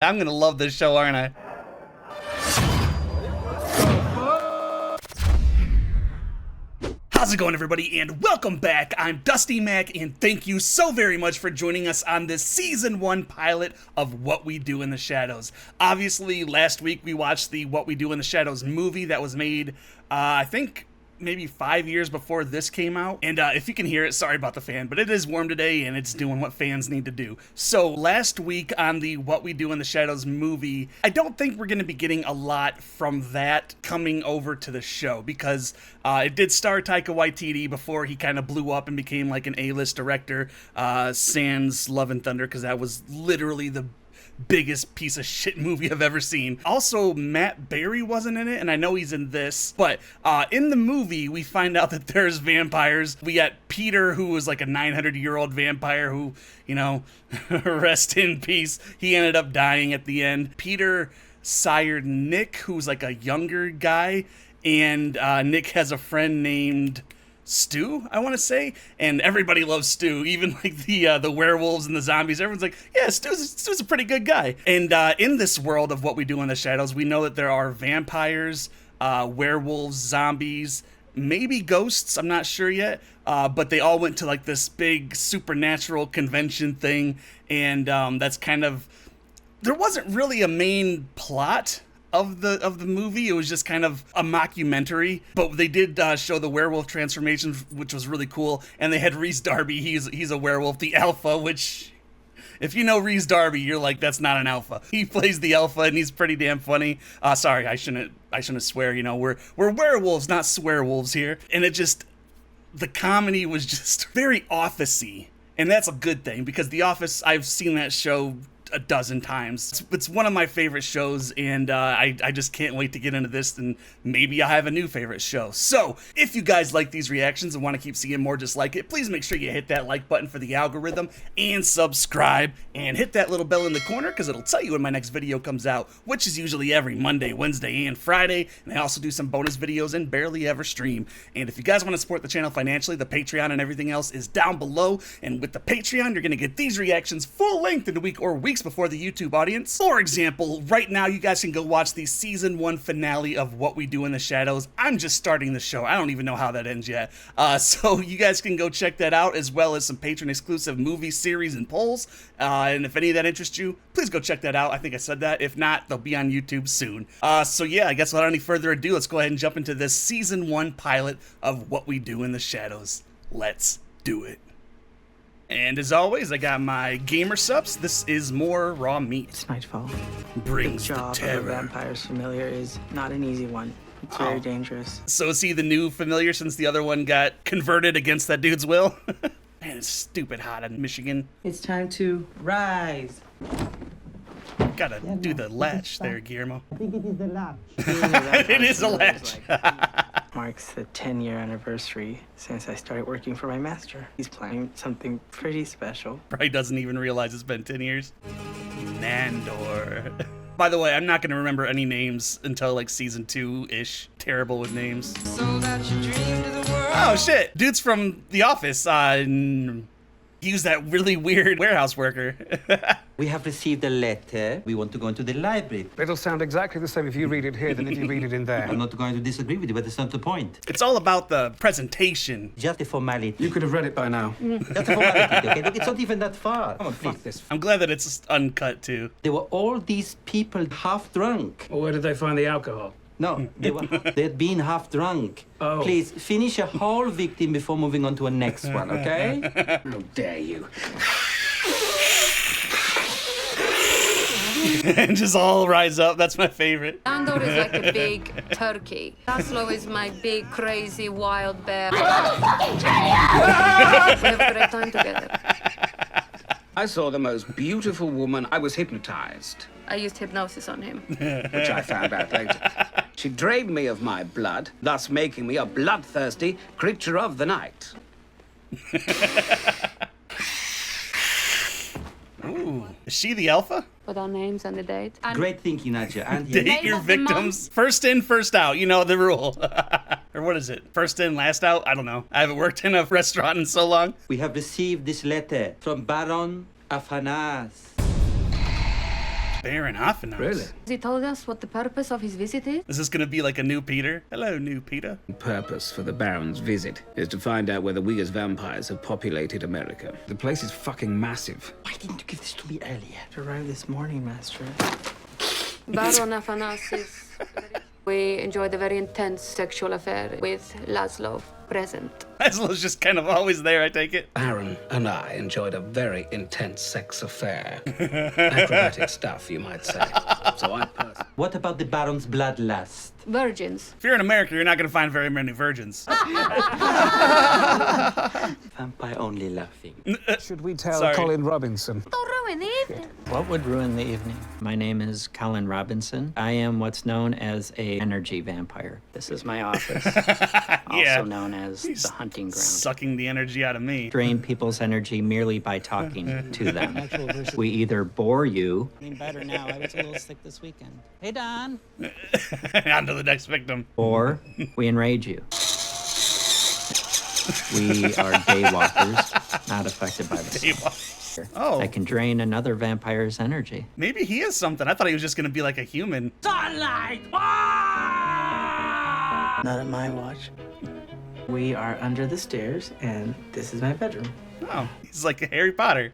I'm gonna love this show, aren't I? How's it going, everybody, and welcome back. I'm Dusty Mac, and thank you so very much for joining us on this Season 1 pilot of What We Do in the Shadows. Obviously, last week we watched the What We Do in the Shadows movie that was made, I think, maybe 5 years before this came out. And if you can hear it, sorry about the fan, but it is warm today and it's doing what fans need to do. So last week on the What We Do in the Shadows movie, I don't think we're going to be getting a lot from that coming over to the show because it did star Taika Waititi before he kind of blew up and became like an A-list director, sans Love and Thunder, because that was literally the biggest piece of shit movie I've ever seen. Also, Matt Berry wasn't in it, and I know he's in this, but in the movie, we find out that there's vampires. We got Peter, who was like a 900-year-old vampire who, you know, rest in peace. He ended up dying at the end. Peter sired Nick, who's like a younger guy, and Nick has a friend named Stu, I want to say, and everybody loves Stu, even like the werewolves and the zombies. Everyone's like, yeah, Stu's a pretty good guy. And in this world of What We Do in the Shadows, we know that there are vampires, werewolves, zombies, maybe ghosts, I'm not sure yet, but they all went to like this big supernatural convention thing, and that's kind of, there wasn't really a main plot of the movie. It was just kind of a mockumentary, but they did show the werewolf transformation, which was really cool. And they had Rhys Darby. He's a werewolf, the alpha, which, if you know Rhys Darby, you're like, that's not an alpha. He plays the alpha, and he's pretty damn funny. Sorry, I shouldn't swear. You know, we're werewolves, not swearwolves here. And it just, the comedy was just very Office-y, and that's a good thing because The Office, I've seen that show a dozen times. It's one of my favorite shows, and I just can't wait to get into this, and maybe I'll have a new favorite show. So, if you guys like these reactions and want to keep seeing more just like it, please make sure you hit that like button for the algorithm, and subscribe, and hit that little bell in the corner, because it'll tell you when my next video comes out, which is usually every Monday, Wednesday, and Friday, and I also do some bonus videos and barely ever stream. And if you guys want to support the channel financially, the Patreon and everything else is down below, and with the Patreon, you're going to get these reactions full length in a week or weeks before the YouTube audience. For example, right now you guys can go watch the Season 1 finale of What We Do in the Shadows. I'm just starting the show. I don't even know how that ends yet. So you guys can go check that out, as well as some patron exclusive movie series and polls. And if any of that interests you, please go check that out. I think I said that. If not, they'll be on YouTube soon. So yeah, I guess without any further ado, let's go ahead and jump into this Season 1 pilot of What We Do in the Shadows. Let's do it. And as always, I got my gamer subs. This is more raw meat. It's nightfall. Brings the the job terror. of a vampire's familiar is not an easy one. It's very dangerous. So is he the new familiar since the other one got converted against that dude's will? Man, it's stupid hot in Michigan. It's time to rise. Gotta do the latch there, Guillermo. I think it is the latch. It is a latch. Marks the 10-year anniversary since I started working for my master. He's planning something pretty special. Probably doesn't even realize it's been 10 years. Nandor. By the way, I'm not going to remember any names until like season 2-ish. Terrible with names. Oh shit, dude's from The Office. He was that really weird warehouse worker. We have received a letter. We want to go into the library. It'll sound exactly the same if you read it here than if you read it in there. I'm not going to disagree with you, but that's not the point. It's all about the presentation. Just a formality. You could have read it by now. Just a formality, okay? It's not even that far. Come on, please. Fuck this. I'm glad that it's uncut too. There were all these people half drunk. Well, where did they find the alcohol? No, they'd been half drunk. Oh. Please, finish a whole victim before moving on to a next one, okay? How dare you? And just all rise up. That's my favorite. Andor is like a big turkey. Laszlo is my big, crazy, wild bear. We have a great time together. I saw the most beautiful woman. I was hypnotized, I used hypnosis on him. which I found out later. She drained me of my blood, thus making me a bloodthirsty creature of the night. Ooh. Is she the alpha? Put our names on the date. And Great thinking, Nadja. And Date Name your of the victims. First in, first out. You know the rule. Or what is it? First in, last out? I don't know. I haven't worked in a restaurant in so long. we have received this letter from Baron Afanas. Baron Hoffenhaus. Really? He told us what the purpose of his visit is. Is this gonna be like a new Peter? Hello, new Peter. The purpose for the Baron's visit is to find out whether we as vampires have populated America. The place is fucking massive. Why didn't you give this to me earlier? It arrived this morning, Master. Baron Athanasis. We enjoyed a very intense sexual affair with Laszlo present. Laszlo's just kind of always there, I take it. Baron and I enjoyed a very intense sex affair. Acrobatic stuff, you might say. So I personally... What about the Baron's bloodlust? Virgins. If you're in America, you're not gonna find very many virgins. Vampire only laughing. Should we tell Sorry. Colin Robinson? Don't ruin the evening. What would ruin the evening? My name is Colin Robinson. I am what's known as a energy vampire. This is my office, Yeah. also known as the hunting ground. Sucking the energy out of me. Drain people's energy merely by talking to them. We either bore you, Better now. I was a little sick this weekend. Hey, Don. On to the next victim. or we enrage you. We are daywalkers, not affected by the sun. Oh, I can drain another vampire's energy. maybe he is something. I thought he was just gonna be like a human. Not at my watch. We are under the stairs, and this is my bedroom. Oh, he's like a Harry Potter.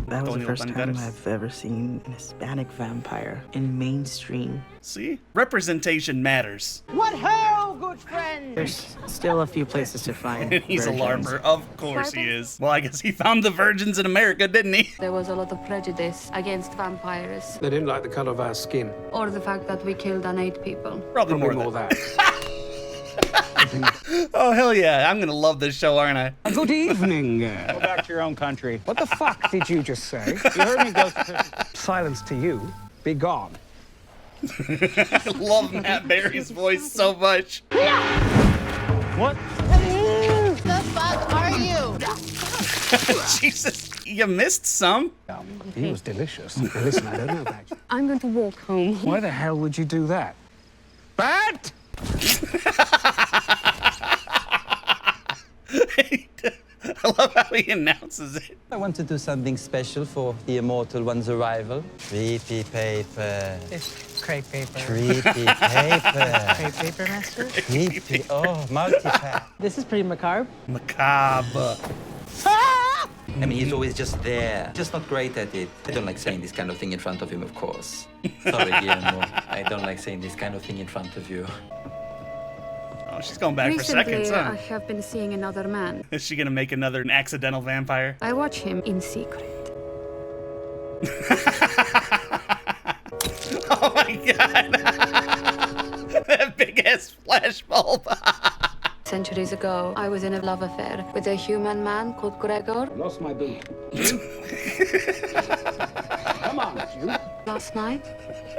That was the Antonio first time Banderas. I've ever seen an Hispanic vampire in mainstream. See? Representation matters. What ho, good friend? There's still a few places to find He's a virgins. larper. Of course he is. Well, I guess he found the virgins in America, didn't he? There was a lot of prejudice against vampires, They didn't like the color of our skin. or the fact that we killed and ate people. Probably Probably more more than that. Oh, hell yeah. I'm gonna love this show, aren't I? Good evening. Go back to your own country. What the fuck did you just say? You heard me, Ghost. Silence to you. Be gone. I love Matt Berry's voice so much. What? The fuck are you? Jesus, you missed some. He was delicious. Now, listen, I don't know about you. I'm going to walk home. Why the hell would you do that? Bad? I love how he announces it. I want to do something special for the immortal one's arrival. Creepy paper. It's crepe paper. Creepy paper. Crepe paper, master? Creepy. Oh, multi-pack. This is pretty macabre. Macabre. I mean, he's always just there. Just not great at it. I don't like saying this kind of thing in front of him, of course. Sorry, Guillermo. I don't like saying this kind of thing in front of you. Oh, she's going back for Recently, seconds, I huh? have been seeing another man. Is she gonna make another accidental vampire? I watch him in secret. Oh my god. That big ass flash bulb. Centuries ago, I was in a love affair with a human man called Gregor. Lost my boot. Come on, you. Last night,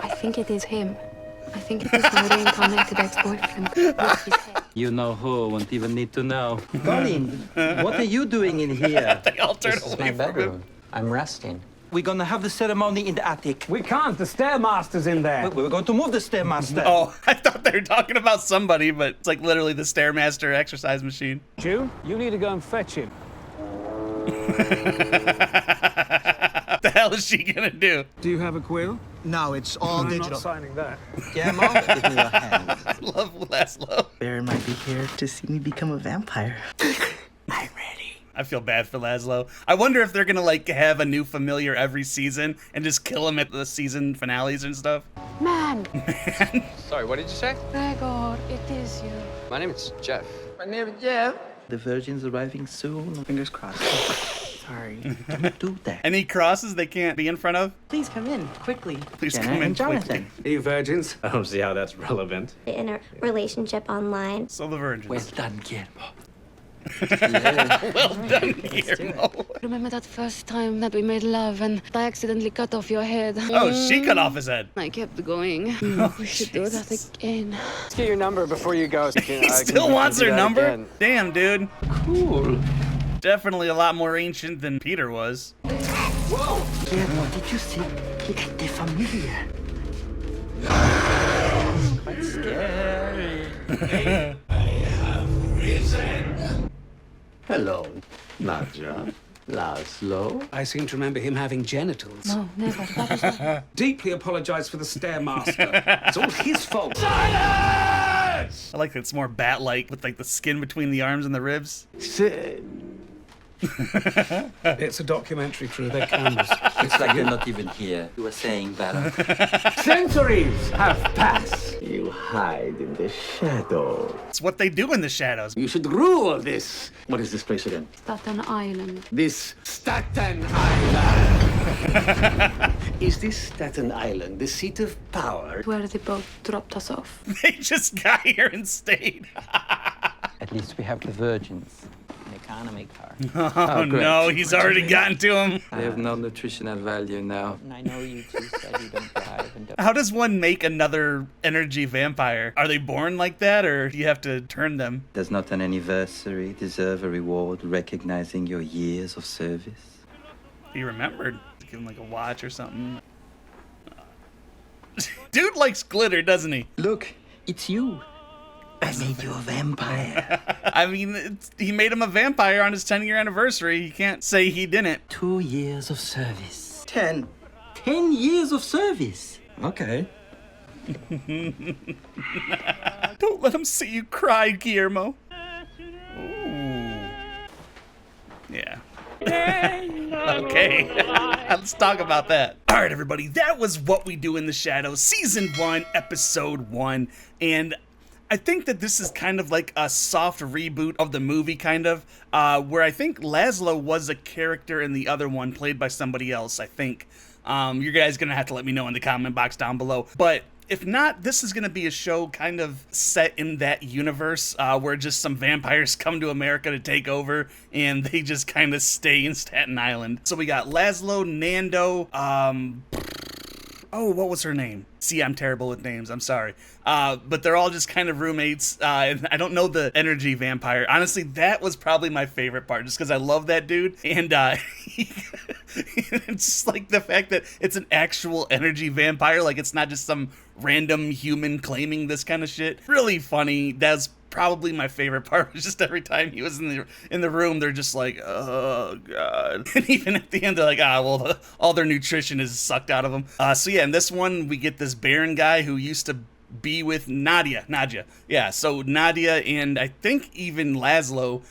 I think it is him. I think it is my reincarnated ex-boyfriend. With his head. You know who won't even need to know. Colin, what are you doing in here? They all turn This is away my from him. bedroom. I'm resting. We're gonna have the ceremony in the attic. We can't. The Stairmaster's in there. We're going to move the Stairmaster. Oh, I thought they were talking about somebody, but it's like literally the Stairmaster exercise machine. Jew, you need to go and fetch him. What the hell is she gonna do? Do you have a quill? No, it's all I'm digital. not signing that. Guillermo, give me your hand. I love Laszlo. Baron might be here to see me become a vampire. I'm ready. I feel bad for Laszlo. I wonder if they're gonna like have a new familiar every season and just kill him at the season finales and stuff. Man, Sorry, what did you say? Gregor, it is you. My name is Jeff. My name is Jeff. The virgin's arriving soon. Fingers crossed. Sorry. Don't do that. Any crosses they can't be in front of? Please come in, quickly. Please Jenna come in and Jonathan. Are you virgins? I don't see how that's relevant. In a relationship online. So the virgins. Well done, Guillermo. Well done, Guillermo. Remember that first time that we made love and I accidentally cut off your head? Oh, she cut off his head. I kept going. We should do that again. Let's get your number before you go. He still wants her number? Damn, dude. Cool. Definitely a lot more ancient than Peter was. Guillermo, did you see? The familia. Quite scary. Hello, Nadja. Laszlo? I seem to remember him having genitals. No, never. That is not. Deeply apologize for the Stairmaster. It's all his fault. I like that it's more bat-like with like the skin between the arms and the ribs. It's a documentary crew, they're cameras. It's like they're not even here. You were saying that. Centuries have passed. You hide in the shadow. It's what they do in the shadows. You should rule this. What is this place again? Staten Island. This Staten Island. Is this Staten Island the seat of power? Where the boat dropped us off. They just got here and stayed. At least we have the virgins. An economy car. Oh, no, he's already gotten to him. They have no nutritional value now. And I know you two said you don't drive and don't. How does one make another energy vampire? Are they born like that, or do you have to turn them? Does not an anniversary deserve a reward recognizing your years of service? He remembered. Give him like a watch or something. Dude likes glitter, doesn't he? Look, it's you. I made you a vampire. I mean, he made him a vampire on his 10-year anniversary. You can't say he didn't. 2 years of service. 10 years of service. Okay. Don't let him see you cry, Guillermo. Ooh. Yeah. Okay. Let's talk about that. All right, everybody. That was What We Do in the Shadows, Season 1, Episode 1. And I think that this is kind of like a soft reboot of the movie, kind of, where I think Laszlo was a character in the other one, played by somebody else, I think. You guys are going to have to let me know in the comment box down below. But if not, this is going to be a show kind of set in that universe, where just some vampires come to America to take over, and they just kind of stay in Staten Island. So we got Laszlo, Nando, oh, what was her name? See, I'm terrible with names. I'm sorry. But they're all just kind of roommates. And I don't know the energy vampire. Honestly, that was probably my favorite part, just because I love that dude. And it's just like the fact that it's an actual energy vampire. Like, it's not just some random human claiming this kind of shit. Really funny. That's probably my favorite part. Was just every time he was in the room, they're just like, oh god. And even at the end, they're like, well, all their nutrition is sucked out of them. So yeah, in this one, we get this Baron guy who used to be with Nadia. Yeah, so Nadia and I think even Laszlo,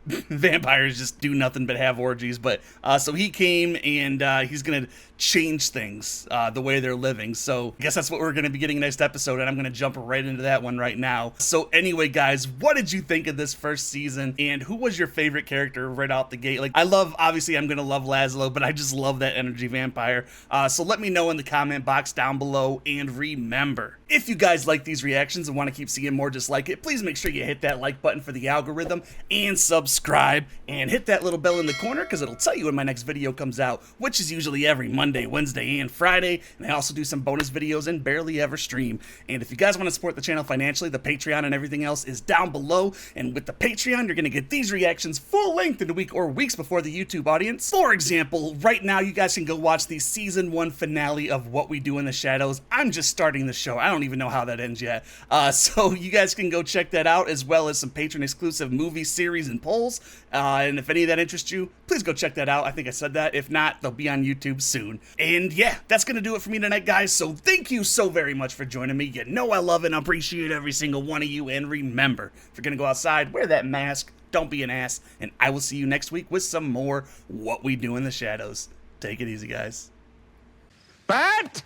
vampires just do nothing but have orgies. But so he came, and he's gonna change things, the way they're living. So I guess that's what we're gonna be getting next episode, and I'm gonna jump right into that one right now. So anyway, guys, what did you think of this first season, and who was your favorite character right out the gate? Like, obviously I'm gonna love Laszlo, but I just love that energy vampire. So let me know in the comment box down below, and remember, if you guys like these reactions and want to keep seeing more just like it, please make sure you hit that like button for the algorithm, and subscribe, and hit that little bell in the corner, because it'll tell you when my next video comes out, which is usually every Monday, Wednesday, and Friday. And I also do some bonus videos and barely ever stream. And if you guys want to support the channel financially, the Patreon and everything else is down below. And with the Patreon, you're going to get these reactions full length in a week or weeks before the YouTube audience. For example, right now you guys can go watch the Season 1 finale of What We Do in the Shadows. I'm just starting the show. I don't even know how that ends yet. So you guys can go check that out, as well as some patron exclusive movie series and polls. And if any of that interests you, please go check that out. I think I said that. If not, they'll be on YouTube soon. And yeah, that's going to do it for me tonight, guys. So thank you so very much for joining me. You know I love and appreciate every single one of you. And remember, if you're going to go outside, wear that mask. Don't be an ass. And I will see you next week with some more What We Do in the Shadows. Take it easy, guys. Bat!